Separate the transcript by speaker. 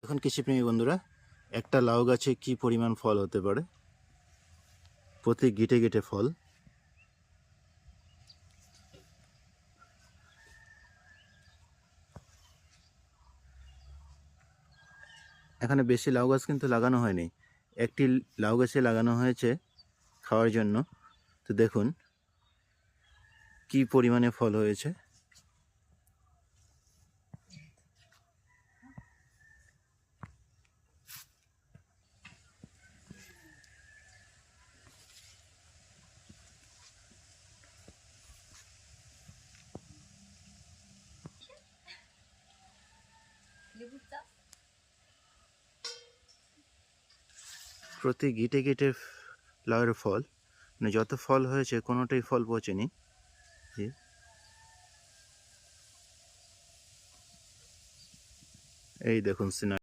Speaker 1: এখন কৃষিপ্রেমী বন্ধুরা, একটা লাউ গাছে কি পরিমাণ ফল হতে পারে, প্রতি গিটে গিটে ফল। এখানে বেশি লাউ গাছ কিন্তু লাগানো হয়নি, একটি লাউ গাছে লাগানো হয়েছে খাওয়ার জন্য। তো দেখুন কি পরিমাণে ফল হয়েছে। প্রতি গিটে গিটে লাউয়ের ফল, মানে যত ফল হয়েছে কোনোটাই ফল পচেনি। এই দেখুন সিনারি।